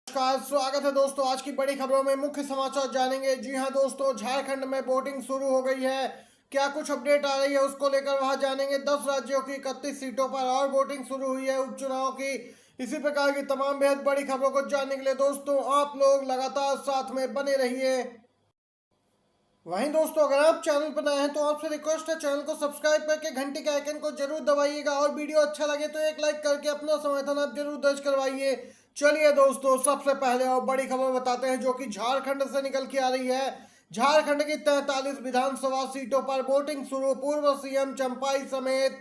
नमस्कार, स्वागत है दोस्तों। आज की बड़ी खबरों में मुख्य समाचार जानेंगे। जी हां दोस्तों, झारखंड में वोटिंग शुरू हो गई है। क्या कुछ अपडेट आ रही है उसको लेकर वहां जानेंगे। 10 राज्यों की 31 सीटों पर और वोटिंग शुरू हुई है उपचुनाव की। इसी प्रकार की तमाम बेहद बड़ी खबरों को जानने के लिए दोस्तों आप लोग लगातार साथ में बने रहिए। वहीं दोस्तों, अगर आप चैनल पर नए हैं तो आपसे रिक्वेस्ट है, चैनल को सब्सक्राइब करके घंटी के आइकन को जरूर दबाइएगा और वीडियो अच्छा लगे तो एक लाइक करके अपना समर्थन आप जरूर दर्ज करवाइए। चलिए दोस्तों, सबसे पहले और बड़ी खबर बताते हैं जो कि झारखंड से निकल के आ रही है। झारखंड की 43 विधानसभा सीटों पर वोटिंग शुरू। पूर्व सीएम चंपाई समेत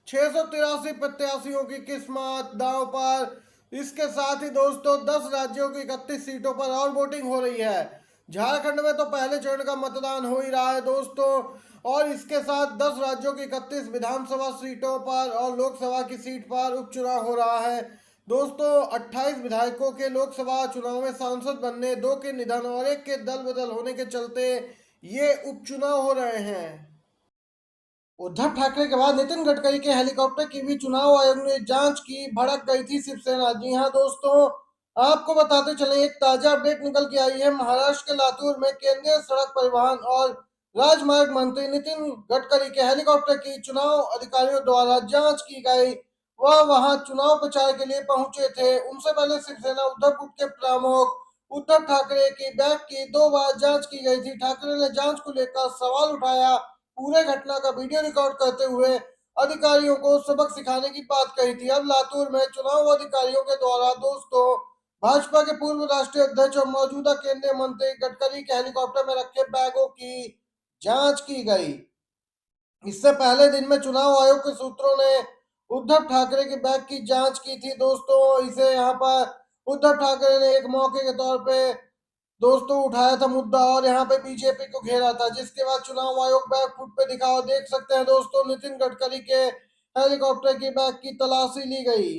683 प्रत्याशियों की किस्मत दांव पर। इसके साथ ही दोस्तों 10 राज्यों की 31 सीटों पर और वोटिंग हो रही है। झारखंड में तो पहले चरण का मतदान हो ही रहा है दोस्तों, और इसके साथ 10 राज्यों की 31 विधानसभा सीटों पर और लोकसभा की सीट पर उपचुनाव हो रहा है दोस्तों। 28 विधायकों के लोकसभा चुनाव में सांसद बनने, 2 के निधन और 1 के दल बदल होने के चलते ये उपचुनाव हो रहे हैं। उद्धव ठाकरे के बाद नितिन गडकरी के हेलीकॉप्टर की भी चुनाव आयोग ने जांच की। भड़क गई थी शिवसेना। जी हां दोस्तों, आपको बताते चले एक ताजा अपडेट निकल के आई है। महाराष्ट्र के लातूर में केंद्रीय सड़क परिवहन और राजमार्ग मंत्री नितिन गडकरी के हेलीकॉप्टर की चुनाव अधिकारियों द्वारा जांच की गई। वह वहां चुनाव प्रचार के लिए पहुंचे थे। उनसे पहले शिवसेना उद्धव गुट के प्रमुख उद्धव ठाकरे की बैग की 2 बार जांच की गई थी। ठाकरे ने जांच को लेकर सवाल उठाया, पूरे घटना का वीडियो रिकॉर्ड करते हुए अधिकारियों को सबक सिखाने की बात कही थी। अब लातूर में चुनाव अधिकारियों के द्वारा दोस्तों भाजपा के पूर्व राष्ट्रीय अध्यक्ष और मौजूदा केंद्रीय मंत्री गडकरी के हेलीकॉप्टर में रखे बैगों की जांच की गई। इससे पहले दिन में चुनाव आयोग के सूत्रों ने उद्धव ठाकरे के बैग की जांच की थी दोस्तों। इसे यहाँ पर उद्धव ठाकरे ने एक मौके के तौर पे दोस्तों उठाया था मुद्दा और यहाँ पे बीजेपी को घेरा था, जिसके बाद चुनाव आयोग बैग फुट पे दिखा और देख सकते हैं दोस्तों नितिन गडकरी के हेलीकॉप्टर की बैग की तलाशी ली गई।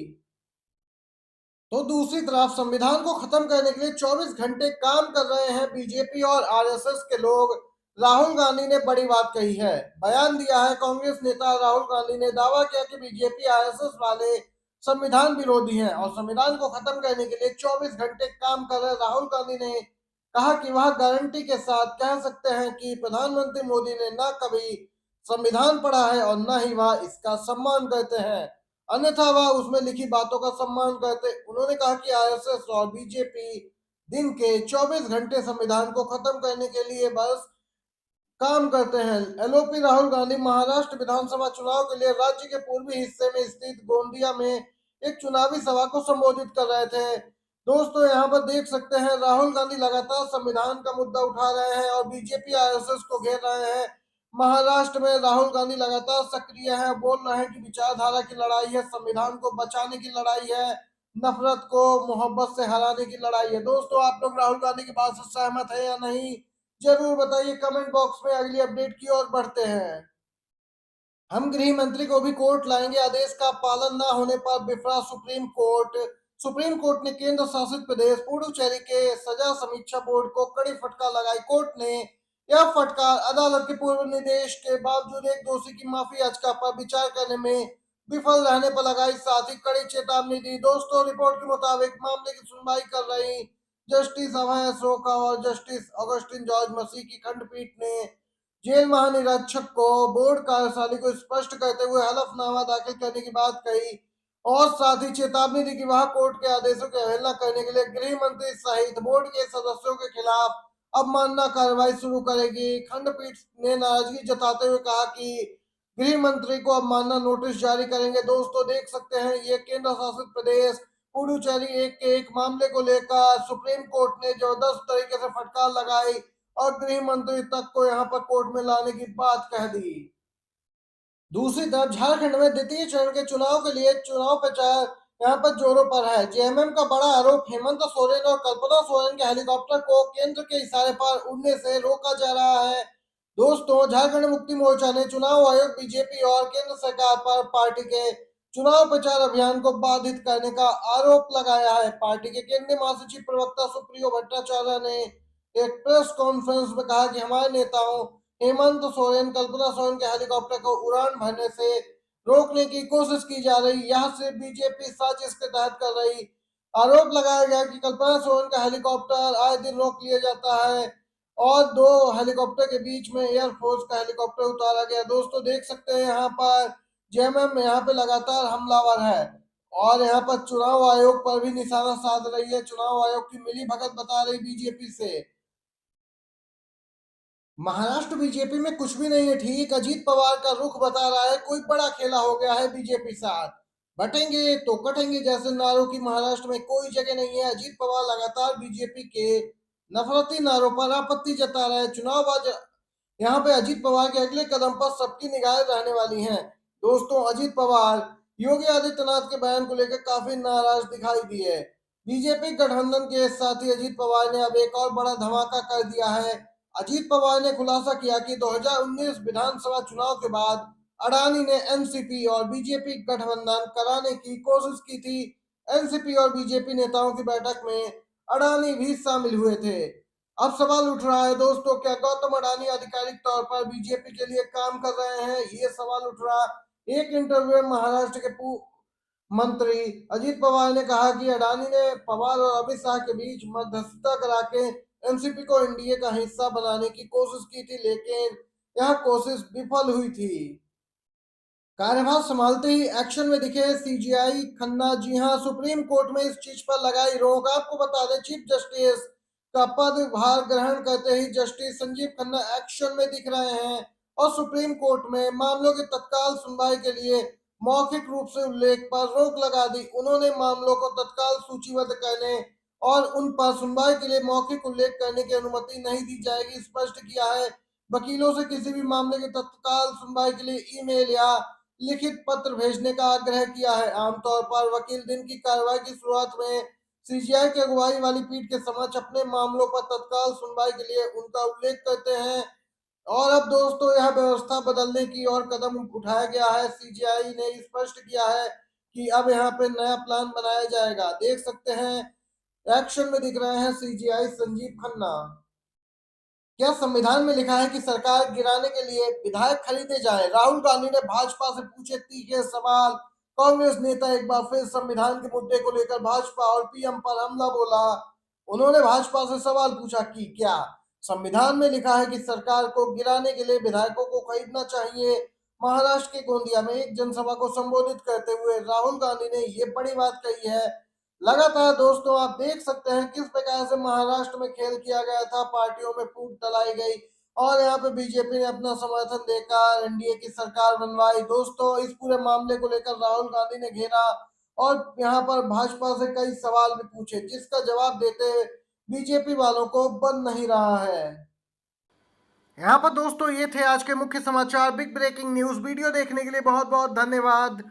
तो दूसरी तरफ संविधान को खत्म करने के लिए 24 घंटे काम कर रहे हैं बीजेपी और आरएसएस के लोग। राहुल गांधी ने बड़ी बात कही है, बयान दिया है। कांग्रेस नेता राहुल गांधी ने दावा किया कि बीजेपी आरएसएस वाले संविधान विरोधी हैं और संविधान को खत्म करने के लिए 24 घंटे काम कर रहे। राहुल गांधी ने कहा कि वह गारंटी के साथ कह सकते हैं कि प्रधानमंत्री मोदी ने न कभी संविधान पढ़ा है और न ही वह इसका सम्मान करते हैं, अन्यथा वह उसमें लिखी बातों का सम्मान करते। उन्होंने कहा कि आरएसएस और बीजेपी दिन के 24 घंटे संविधान को खत्म करने के लिए बस काम करते हैं। एलओपी राहुल गांधी महाराष्ट्र विधानसभा चुनाव के लिए राज्य के पूर्वी हिस्से में स्थित गोंदिया में एक चुनावी सभा को संबोधित कर रहे थे दोस्तों। यहाँ पर देख सकते हैं राहुल गांधी लगातार संविधान का मुद्दा उठा रहे हैं और बीजेपी आरएसएस को घेर रहे हैं। महाराष्ट्र में राहुल गांधी लगातार सक्रिय है, बोल रहे हैं कि विचारधारा की लड़ाई है, संविधान को बचाने की लड़ाई है, नफरत को मोहब्बत से हराने की लड़ाई है। दोस्तों, आप लोग राहुल गांधी की बात से सहमत है या नहीं, जरूर बताइए कमेंट बॉक्स में। अगली अपडेट की ओर बढ़ते हैं। हम गृह मंत्री को भी कोर्ट लाएंगे, आदेश का पालन न होने पर बिफरा सुप्रीम कोर्ट। सुप्रीम कोर्ट ने केंद्र शासित प्रदेश पुडुचेरी के सजा समीक्षा बोर्ड को कड़ी फटकार लगाई। कोर्ट ने यह फटकार अदालत के पूर्व निर्देश के बावजूद एक दोषी की माफी याचिका पर विचार करने में विफल रहने पर लगाई, साथ ही कड़ी चेतावनी दी। दोस्तों, रिपोर्ट के मुताबिक मामले की सुनवाई कर रही जस्टिस अभय अशोका और जस्टिस अगस्टिन जॉर्ज मसीह की खंडपीठ ने जेल महानिरीक्षक को बोर्ड कार्यशाली को स्पष्ट करते हुए हलफनामा दाखिल करने की बात कही और साथ ही चेतावनी दी कि वह कोर्ट के आदेशों की अवहेलना करने के लिए गृह मंत्री सहित बोर्ड के सदस्यों के खिलाफ अवमानना कार्रवाई शुरू करेगी। खंडपीठ ने नाराजगी जताते हुए कहा कि गृह मंत्री को अवमानना नोटिस जारी करेंगे। दोस्तों, देख सकते हैं ये केंद्र शासित प्रदेश पुडुचेरी एक के एक मामले को लेकर सुप्रीम कोर्ट ने जबरदस्त तरीके से फटकार लगाई और गृह मंत्री तक को यहाँ पर कोर्ट में लाने की बात कह दी। दूसरी तरफ झारखंड में द्वितीय चरण के चुनाव के लिए चुनाव प्रचार यहाँ पर जोरों पर है। जेएमएम का बड़ा आरोप, हेमंत सोरेन और कल्पना सोरेन के हेलीकॉप्टर को केंद्र के इशारे पर उड़ने से रोका जा रहा है। दोस्तों, झारखंड मुक्ति मोर्चा ने चुनाव आयोग, बीजेपी और केंद्र सरकार पर पार्टी के चुनाव प्रचार अभियान को बाधित करने का आरोप लगाया है। पार्टी के केंद्रीय महासचिव प्रवक्ता सुप्रियो भट्टाचार्य ने एक प्रेस कॉन्फ्रेंस में कहा कि हमारे नेताओं हेमंत सोरेन, कल्पना सोरेन के हेलीकॉप्टर को उड़ान भरने से रोकने की कोशिश की जा रही, यह सिर्फ बीजेपी साजिश के तहत कर रही आरोप लगाया गया कि कल्पना सोरेन का हेलीकॉप्टर आए दिन रोक लिया जाता है और दो हेलीकॉप्टर के बीच में एयरफोर्स का हेलीकॉप्टर उतारा गया। दोस्तों देख सकते हैं यहाँ पर जेएमएम यहाँ पे लगातार हमलावर है और यहाँ पर चुनाव आयोग पर भी निशाना साध रही है। चुनाव आयोग की मिली भगत बता रही बीजेपी से। महाराष्ट्र बीजेपी में कुछ भी नहीं है ठीक। अजीत पवार का रुख बता रहा है कोई बड़ा खेला हो गया है बीजेपी साथ। बटेंगे तो कटेंगे जैसे नारों की महाराष्ट्र में कोई जगह नहीं है। अजीत पवार लगातार बीजेपी के नफरती नारों पर आपत्ति जता रहे हैं। चुनाव आज यहाँ पे अजीत पवार के अगले कदम पर सबकी निगाहें रहने वाली हैं। दोस्तों अजीत पवार योगी आदित्यनाथ के बयान को लेकर काफी नाराज दिखाई दिए। बीजेपी गठबंधन के साथ ही अजीत पवार ने अब एक और बड़ा धमाका कर दिया है। अजीत पवार ने खुलासा किया कि 2019 विधानसभा चुनाव के बाद अडानी ने एनसीपी और बीजेपी गठबंधन कराने की कोशिश की थी। एनसीपी और बीजेपी नेताओं की बैठक में अडानी भी शामिल हुए थे। अब सवाल उठ रहा है दोस्तों, क्या गौतम अडानी आधिकारिक तौर पर बीजेपी के लिए काम कर रहे हैं? ये सवाल उठ रहा। एक इंटरव्यू में महाराष्ट्र के मंत्री अजीत पवार ने कहा कि अडानी ने पवार और अमित शाह के बीच मध्यस्थता करा के एनसीपी को एनडीए का हिस्सा बनाने की कोशिश की थी, लेकिन यह कोशिश विफल हुई थी। कार्यभार संभालते ही एक्शन में दिखे सीजीआई खन्ना। जी हां, सुप्रीम कोर्ट में इस चीज पर लगाई रोक। आपको बता दें चीफ जस्टिस का पदभार ग्रहण करते ही जस्टिस संजीव खन्ना एक्शन में दिख रहे हैं और सुप्रीम कोर्ट में मामलों की तत्काल सुनवाई के लिए मौखिक रूप से उल्लेख पर रोक लगा दी। उन्होंने मामलों को तत्काल सूचीबद्ध करने और उन पर सुनवाई के लिए मौखिक उल्लेख करने की अनुमति नहीं दी जाएगी स्पष्ट किया है। वकीलों से किसी भी मामले की तत्काल सुनवाई के लिए ईमेल या लिखित पत्र भेजने का आग्रह किया है। आमतौर पर वकील दिन की कार्रवाई की शुरुआत में सीजीआई की अगुवाई वाली पीठ के समक्ष अपने मामलों पर तत्काल सुनवाई के लिए उनका उल्लेख करते हैं और अब दोस्तों यह व्यवस्था बदलने की और कदम उठाया गया है। सीजीआई ने स्पष्ट किया है कि अब यहाँ पे नया प्लान बनाया जाएगा। देख सकते हैं एक्शन में दिख रहे हैं सीजीआई संजीव खन्ना। क्या संविधान में लिखा है कि सरकार गिराने के लिए विधायक खरीदे जाएं? राहुल गांधी ने भाजपा से पूछे तीखे सवाल। कांग्रेस नेता एक बार फिर संविधान के मुद्दे को लेकर भाजपा और पीएम पर हमला बोला। उन्होंने भाजपा से सवाल पूछा कि क्या संविधान में लिखा है कि सरकार को गिराने के लिए विधायकों को खरीदना चाहिए? महाराष्ट्र के गोंदिया में एक जनसभा को संबोधित करते हुए राहुल गांधी ने ये बड़ी बात कही है। लगातार दोस्तों आप देख सकते हैं किस प्रकार से महाराष्ट्र में खेल किया गया था, पार्टियों में फूट डलाई गई और यहाँ पे बीजेपी ने अपना समर्थन देकर एनडीए की सरकार बनवाई। दोस्तों इस पूरे मामले को लेकर राहुल गांधी ने घेरा और यहाँ पर भाजपा से कई सवाल भी पूछे जिसका जवाब देते बीजेपी वालों को बन नहीं रहा है। यहाँ पर दोस्तों ये थे आज के मुख्य समाचार, बिग ब्रेकिंग न्यूज। वीडियो देखने के लिए बहुत बहुत धन्यवाद।